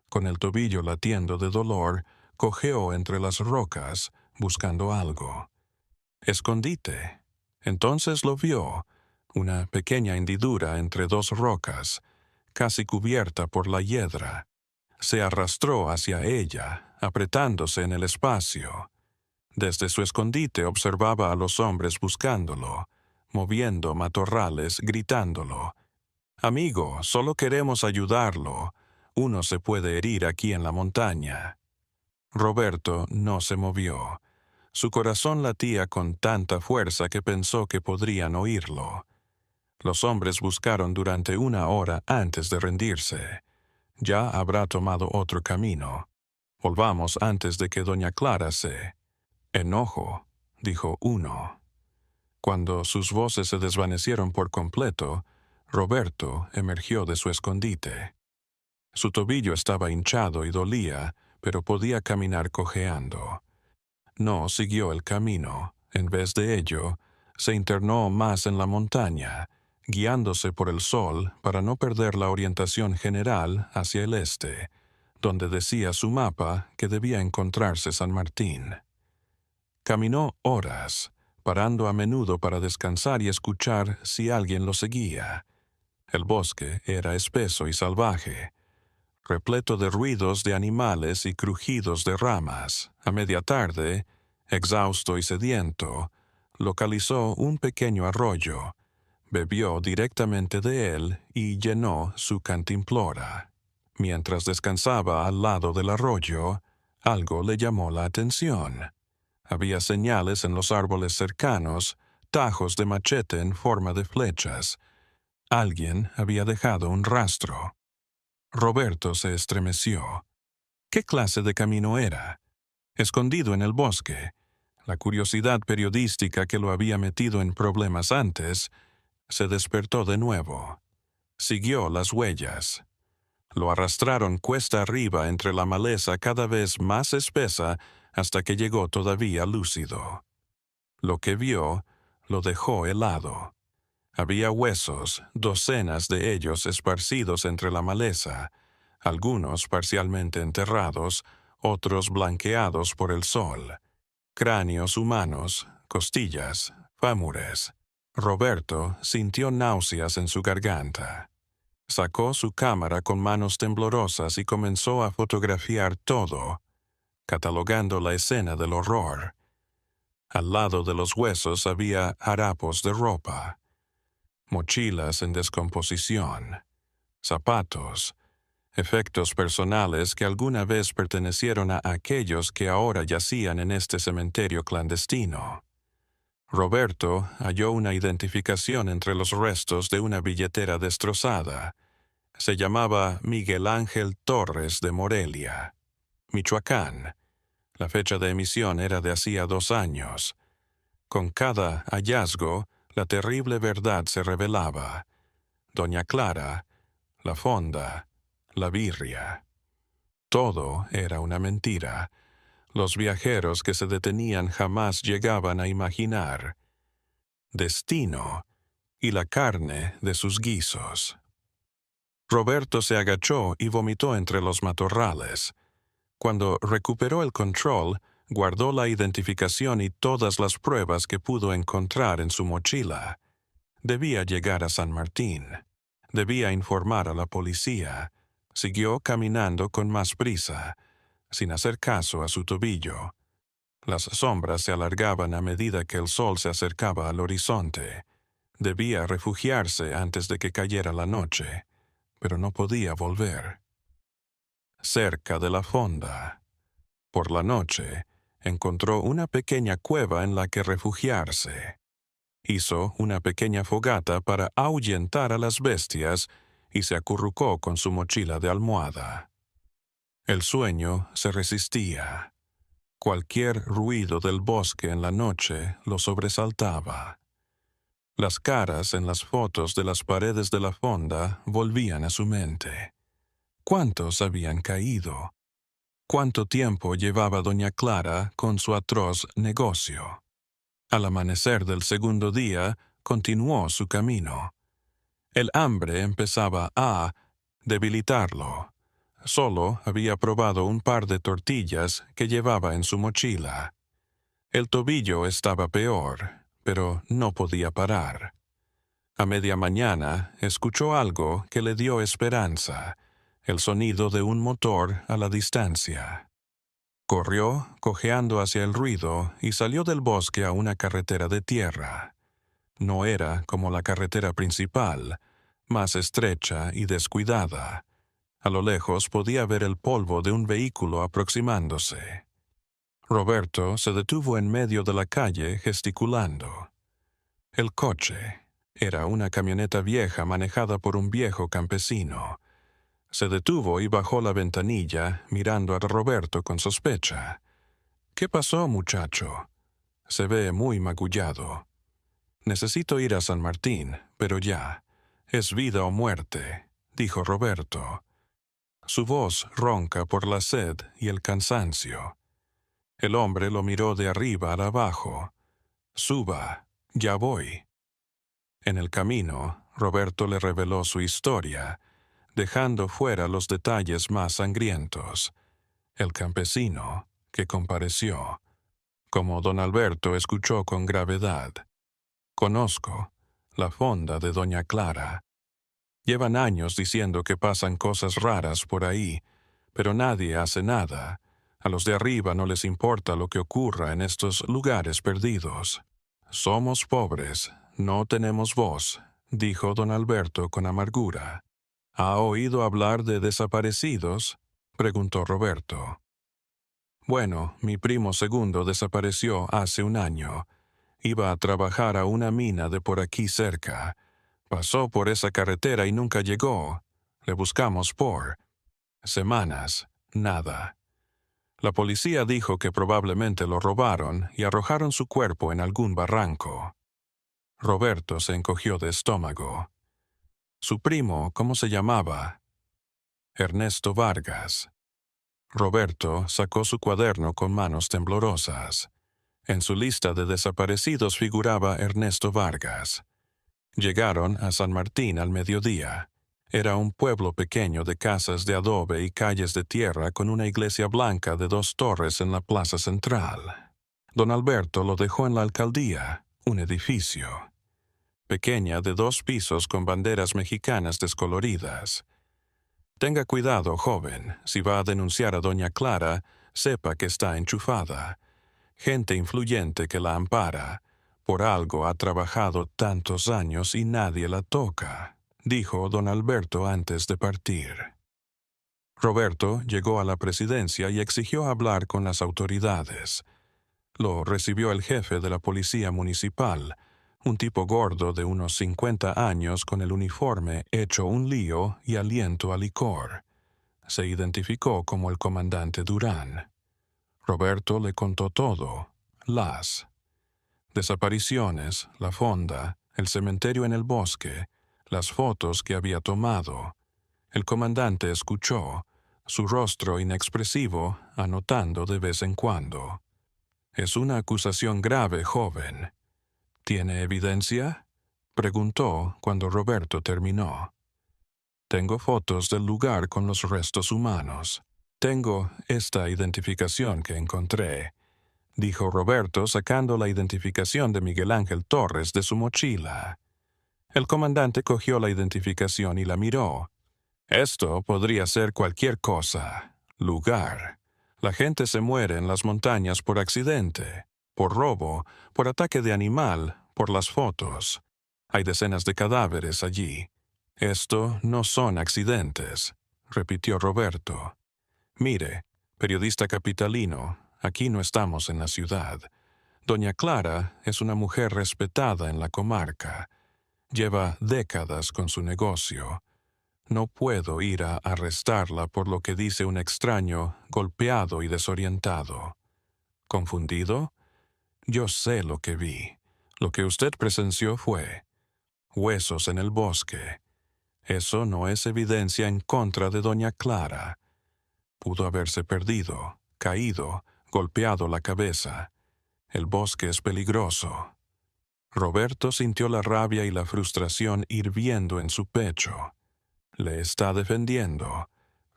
[SPEAKER 1] Con el tobillo latiendo de dolor, cojeó entre las rocas, buscando algo. «Escondite». Entonces lo vio, una pequeña hendidura entre dos rocas, casi cubierta por la hiedra. Se arrastró hacia ella, apretándose en el espacio. Desde su escondite observaba a los hombres buscándolo, moviendo matorrales, gritándolo. «Amigo, solo queremos ayudarlo. Uno se puede herir aquí en la montaña». Roberto no se movió. Su corazón latía con tanta fuerza que pensó que podrían oírlo. Los hombres buscaron durante 1 hora antes de rendirse. Ya habrá tomado otro camino. Volvamos antes de que doña Clara se... «Enojo», dijo uno. Cuando sus voces se desvanecieron por completo, Roberto emergió de su escondite. Su tobillo estaba hinchado y dolía, pero podía caminar cojeando. No siguió el camino. En vez de ello, se internó más en la montaña, guiándose por el sol para no perder la orientación general hacia el este, donde decía su mapa que debía encontrarse San Martín. Caminó horas, parando a menudo para descansar y escuchar si alguien lo seguía. El bosque era espeso y salvaje, repleto de ruidos de animales y crujidos de ramas. A media tarde, exhausto y sediento, localizó un pequeño arroyo, bebió directamente de él y llenó su cantimplora. Mientras descansaba al lado del arroyo, algo le llamó la atención. Había señales en los árboles cercanos, tajos de machete en forma de flechas. Alguien había dejado un rastro. Roberto se estremeció. ¿Qué clase de camino era? Escondido en el bosque, la curiosidad periodística que lo había metido en problemas antes, se despertó de nuevo. Siguió las huellas. Lo arrastraron cuesta arriba entre la maleza cada vez más espesa hasta que llegó todavía lúcido. Lo que vio lo dejó helado. Había huesos, docenas de ellos esparcidos entre la maleza, algunos parcialmente enterrados, otros blanqueados por el sol. Cráneos humanos, costillas, fémures. Roberto sintió náuseas en su garganta. Sacó su cámara con manos temblorosas y comenzó a fotografiar todo, catalogando la escena del horror. Al lado de los huesos había harapos de ropa, mochilas en descomposición, zapatos, efectos personales que alguna vez pertenecieron a aquellos que ahora yacían en este cementerio clandestino. Roberto halló una identificación entre los restos de una billetera destrozada. Se llamaba Miguel Ángel Torres de Morelia, Michoacán. La fecha de emisión era de hacía 2 años. Con cada hallazgo, la terrible verdad se revelaba. Doña Clara, la fonda, la birria. Todo era una mentira. Los viajeros que se detenían jamás llegaban a imaginar. Destino y la carne de sus guisos. Roberto se agachó y vomitó entre los matorrales. Cuando recuperó el control, guardó la identificación y todas las pruebas que pudo encontrar en su mochila. Debía llegar a San Martín. Debía informar a la policía. Siguió caminando con más prisa, sin hacer caso a su tobillo. Las sombras se alargaban a medida que el sol se acercaba al horizonte. Debía refugiarse antes de que cayera la noche, pero no podía volver. Cerca de la fonda, por la noche, encontró una pequeña cueva en la que refugiarse. Hizo una pequeña fogata para ahuyentar a las bestias y se acurrucó con su mochila de almohada. El sueño se resistía. Cualquier ruido del bosque en la noche lo sobresaltaba. Las caras en las fotos de las paredes de la fonda volvían a su mente. ¿Cuántos habían caído? ¿Cuánto tiempo llevaba doña Clara con su atroz negocio? Al amanecer del segundo día, continuó su camino. El hambre empezaba a debilitarlo. Solo había probado un par de tortillas que llevaba en su mochila. El tobillo estaba peor, pero no podía parar. A media mañana escuchó algo que le dio esperanza, el sonido de un motor a la distancia. Corrió, cojeando hacia el ruido, y salió del bosque a una carretera de tierra. No era como la carretera principal, más estrecha y descuidada. A lo lejos podía ver el polvo de un vehículo aproximándose. Roberto se detuvo en medio de la calle gesticulando. El coche era una camioneta vieja manejada por un viejo campesino. Se detuvo y bajó la ventanilla, mirando a Roberto con sospecha. «¿Qué pasó, muchacho? Se ve muy magullado». «Necesito ir a San Martín, pero ya. Es vida o muerte», dijo Roberto. Su voz ronca por la sed y el cansancio. El hombre lo miró de arriba a abajo. «Suba, ya voy». En el camino, Roberto le reveló su historia, dejando fuera los detalles más sangrientos. El campesino, que compareció, como don Alberto escuchó con gravedad. «Conozco la fonda de doña Clara. Llevan años diciendo que pasan cosas raras por ahí, pero nadie hace nada. A los de arriba no les importa lo que ocurra en estos lugares perdidos. Somos pobres, no tenemos voz», dijo don Alberto con amargura. «¿Ha oído hablar de desaparecidos?», preguntó Roberto. «Bueno, mi primo segundo desapareció hace 1 año. Iba a trabajar a una mina de por aquí cerca. Pasó por esa carretera y nunca llegó. Le buscamos por semanas, nada. La policía dijo que probablemente lo robaron y arrojaron su cuerpo en algún barranco». Roberto se encogió de estómago. «¿Su primo cómo se llamaba?» «Ernesto Vargas». Roberto sacó su cuaderno con manos temblorosas. En su lista de desaparecidos figuraba Ernesto Vargas. Llegaron a San Martín al mediodía. Era un pueblo pequeño de casas de adobe y calles de tierra con una iglesia blanca de 2 torres en la plaza central. Don Alberto lo dejó en la alcaldía, un edificio. Pequeña de 2 pisos con banderas mexicanas descoloridas. «Tenga cuidado, joven. Si va a denunciar a doña Clara, sepa que está enchufada. Gente influyente que la ampara. Por algo ha trabajado tantos años y nadie la toca», dijo don Alberto antes de partir. Roberto llegó a la presidencia y exigió hablar con las autoridades. Lo recibió el jefe de la policía municipal, un tipo gordo de unos 50 años con el uniforme hecho un lío y aliento a licor. Se identificó como el comandante Durán. Roberto le contó todo: las desapariciones, la fonda, el cementerio en el bosque, las fotos que había tomado. El comandante escuchó, su rostro inexpresivo, anotando de vez en cuando. «Es una acusación grave, joven. ¿Tiene evidencia?», preguntó cuando Roberto terminó. «Tengo fotos del lugar con los restos humanos. Tengo esta identificación que encontré», dijo Roberto sacando la identificación de Miguel Ángel Torres de su mochila. El comandante cogió la identificación y la miró. «Esto podría ser cualquier cosa. Lugar. La gente se muere en las montañas por accidente, por robo, por ataque de animal, por las fotos. Hay decenas de cadáveres allí. Esto no son accidentes», repitió Roberto. «Mire, periodista capitalino, aquí no estamos en la ciudad. Doña Clara es una mujer respetada en la comarca. Lleva décadas con su negocio. No puedo ir a arrestarla por lo que dice un extraño, golpeado y desorientado. ¿Confundido? Yo sé lo que vi. Lo que usted presenció fue huesos en el bosque. Eso no es evidencia en contra de doña Clara. Pudo haberse perdido, caído, golpeado la cabeza. El bosque es peligroso». Roberto sintió la rabia y la frustración hirviendo en su pecho. Le está defendiendo.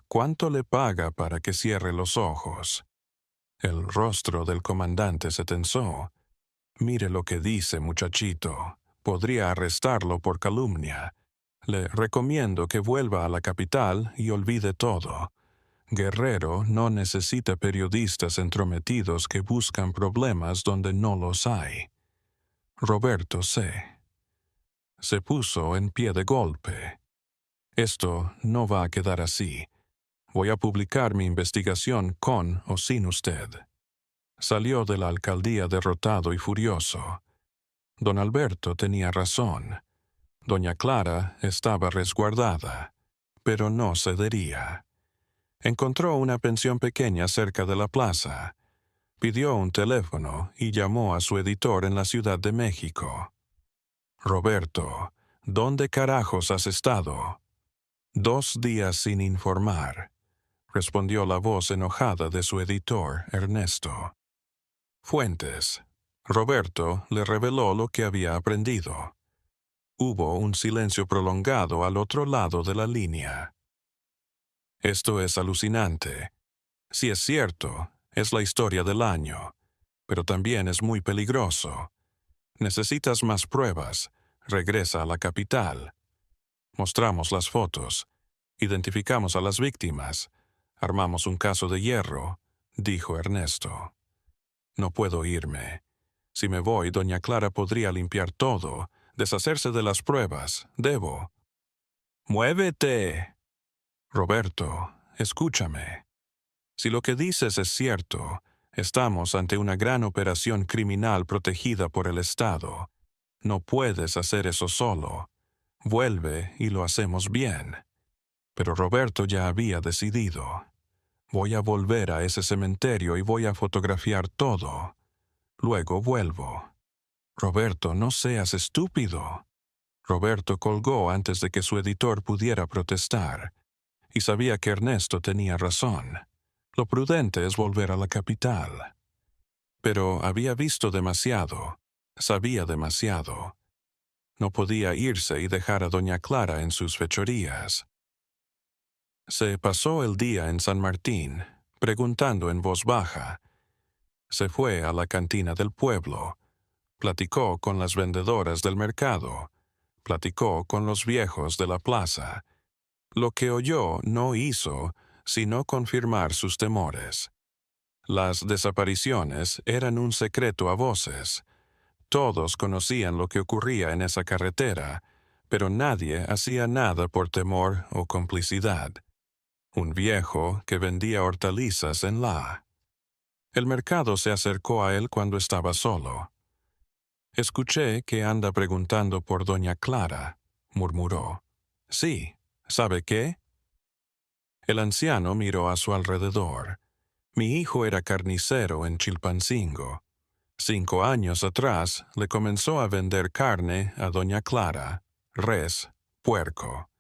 [SPEAKER 1] ¿Cuánto le paga para que cierre los ojos? El rostro del comandante se tensó. «Mire lo que dice, muchachito. Podría arrestarlo por calumnia. Le recomiendo que vuelva a la capital y olvide todo. Guerrero no necesita periodistas entrometidos que buscan problemas donde no los hay». Roberto se puso en pie de golpe. «Esto no va a quedar así. Voy a publicar mi investigación con o sin usted». Salió de la alcaldía derrotado y furioso. Don Alberto tenía razón. Doña Clara estaba resguardada, pero no cedería. Encontró una pensión pequeña cerca de la plaza. Pidió un teléfono y llamó a su editor en la Ciudad de México. «Roberto, ¿dónde carajos has estado?». «2 días sin informar», respondió la voz enojada de su editor, Ernesto. Fuentes. Roberto le reveló lo que había aprendido. Hubo un silencio prolongado al otro lado de la línea. «Esto es alucinante. Si es cierto, es la historia del año, pero también es muy peligroso. Necesitas más pruebas. Regresa a la capital. Mostramos las fotos. Identificamos a las víctimas. Armamos un caso de hierro», dijo Ernesto. «No puedo irme. Si me voy, doña Clara podría limpiar todo, deshacerse de las pruebas. Debo». «¡Muévete!». «Roberto, escúchame. Si lo que dices es cierto, estamos ante una gran operación criminal protegida por el Estado. No puedes hacer eso solo. Vuelve y lo hacemos bien». Pero Roberto ya había decidido. «Voy a volver a ese cementerio y voy a fotografiar todo. Luego vuelvo». «Roberto, no seas estúpido». Roberto colgó antes de que su editor pudiera protestar, y sabía que Ernesto tenía razón. Lo prudente es volver a la capital. Pero había visto demasiado, sabía demasiado. No podía irse y dejar a doña Clara en sus fechorías. Se pasó el día en San Martín, preguntando en voz baja. Se fue a la cantina del pueblo. Platicó con las vendedoras del mercado. Platicó con los viejos de la plaza. Lo que oyó no hizo sino confirmar sus temores. Las desapariciones eran un secreto a voces. Todos conocían lo que ocurría en esa carretera, pero nadie hacía nada por temor o complicidad. un viejo que vendía hortalizas en la. El mercado se acercó a él cuando estaba solo. «Escuché que anda preguntando por doña Clara», murmuró. «Sí, ¿sabe qué?» El anciano miró a su alrededor. Mi hijo era carnicero en Chilpancingo. 5 años atrás le comenzó a vender carne a doña Clara, res, puerco.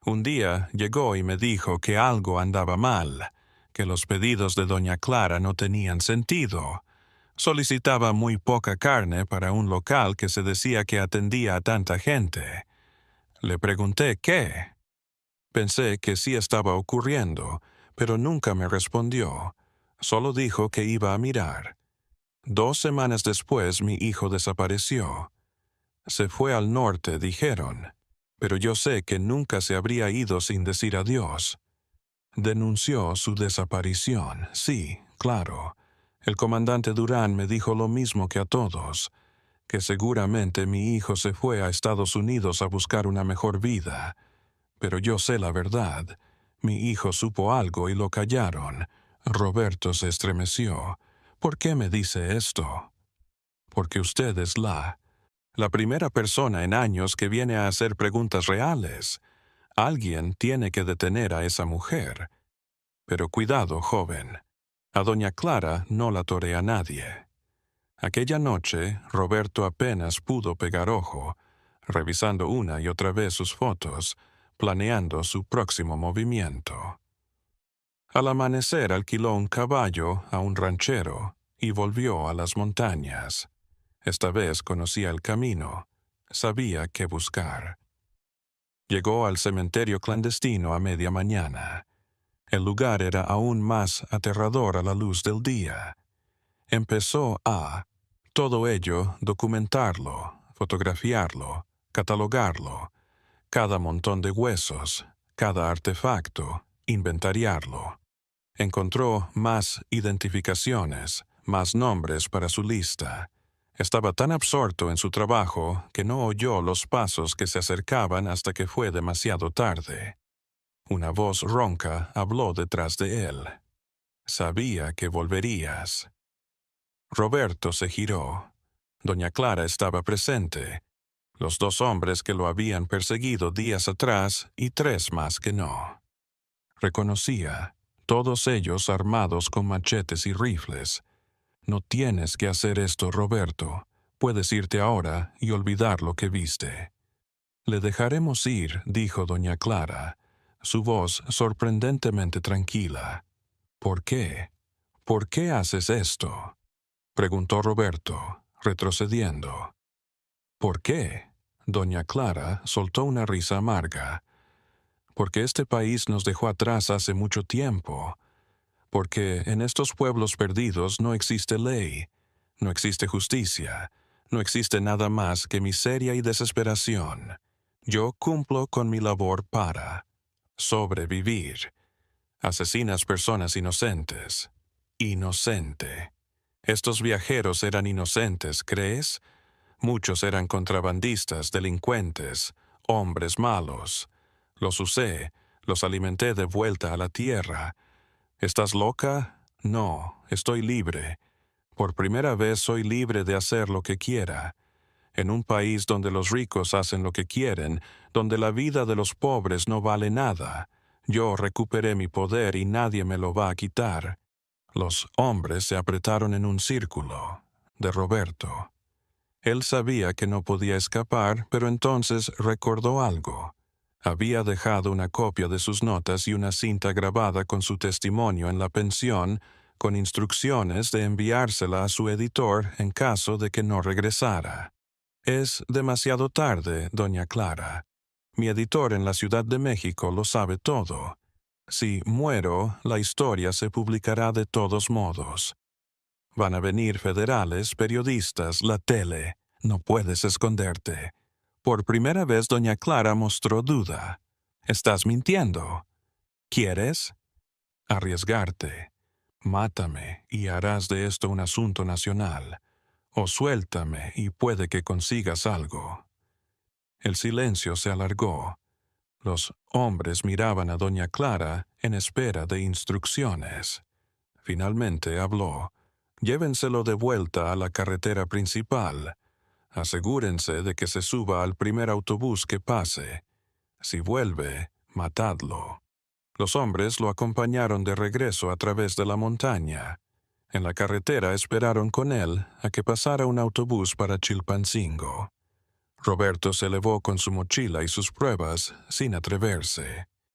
[SPEAKER 1] Un día llegó y me dijo que algo andaba mal, que los pedidos de doña Clara no tenían sentido. Solicitaba muy poca carne para un local que se decía que atendía a tanta gente. Le pregunté qué. Pensé que sí estaba ocurriendo, pero nunca me respondió. Solo dijo que iba a mirar. 2 semanas después mi hijo desapareció. Se fue al norte, dijeron, pero yo sé que nunca se habría ido sin decir adiós. Denunció su desaparición, sí, claro. El comandante Durán me dijo lo mismo que a todos, que seguramente mi hijo se fue a Estados Unidos a buscar una mejor vida. Pero yo sé la verdad. Mi hijo supo algo y lo callaron. Roberto se estremeció. ¿Por qué me dice esto? Porque usted es la primera persona en años que viene a hacer preguntas reales. Alguien tiene que detener a esa mujer. Pero cuidado, joven. A doña Clara no la torea nadie. Aquella noche, Roberto apenas pudo pegar ojo, revisando una y otra vez sus fotos, planeando su próximo movimiento. Al amanecer alquiló un caballo a un ranchero y volvió a las montañas. Esta vez conocía el camino, sabía qué buscar. Llegó al cementerio clandestino a media mañana. El lugar era aún más aterrador a la luz del día. Empezó a, todo ello, documentarlo, fotografiarlo, catalogarlo, cada montón de huesos, cada artefacto, inventariarlo. Encontró más identificaciones, más nombres para su lista. Estaba tan absorto en su trabajo que no oyó los pasos que se acercaban hasta que fue demasiado tarde. Una voz ronca habló detrás de él. «Sabía que volverías». Roberto se giró. Doña Clara estaba presente. Los 2 hombres que lo habían perseguido días atrás y 3 más que no. Reconocía, todos ellos armados con machetes y rifles. «No tienes que hacer esto, Roberto. Puedes irte ahora y olvidar lo que viste». «Le dejaremos ir», dijo doña Clara, su voz sorprendentemente tranquila. «¿Por qué? ¿Por qué haces esto?», preguntó Roberto, retrocediendo. «¿Por qué?», doña Clara soltó una risa amarga. «Porque este país nos dejó atrás hace mucho tiempo. Porque en estos pueblos perdidos no existe ley, no existe justicia, no existe nada más que miseria y desesperación. Yo cumplo con mi labor para sobrevivir. Asesinas personas inocentes. Inocente. Estos viajeros eran inocentes, ¿crees? Muchos eran contrabandistas, delincuentes, hombres malos. Los usé, los alimenté de vuelta a la tierra. ¿Estás loca? No, estoy libre. Por primera vez soy libre de hacer lo que quiera. En un país donde los ricos hacen lo que quieren, donde la vida de los pobres no vale nada, yo recuperé mi poder y nadie me lo va a quitar». Los hombres se apretaron en un círculo. De Roberto. Él sabía que no podía escapar, pero entonces recordó algo. Había dejado una copia de sus notas y una cinta grabada con su testimonio en la pensión, con instrucciones de enviársela a su editor en caso de que no regresara. «Es demasiado tarde, doña Clara. Mi editor en la Ciudad de México lo sabe todo. Si muero, la historia se publicará de todos modos. Van a venir federales, periodistas, la tele. No puedes esconderte». Por primera vez doña Clara mostró duda. «¿Estás mintiendo? ¿Quieres?» «Arriesgarte. Mátame y harás de esto un asunto nacional. O suéltame y puede que consigas algo». El silencio se alargó. Los hombres miraban a doña Clara en espera de instrucciones. Finalmente habló. Llévenselo de vuelta a la carretera principal. Asegúrense de que se suba al primer autobús que pase. Si vuelve, matadlo. Los hombres lo acompañaron de regreso a través de la montaña. En la carretera esperaron con él a que pasara un autobús para Chilpancingo. Roberto se elevó con su mochila y sus pruebas sin atreverse.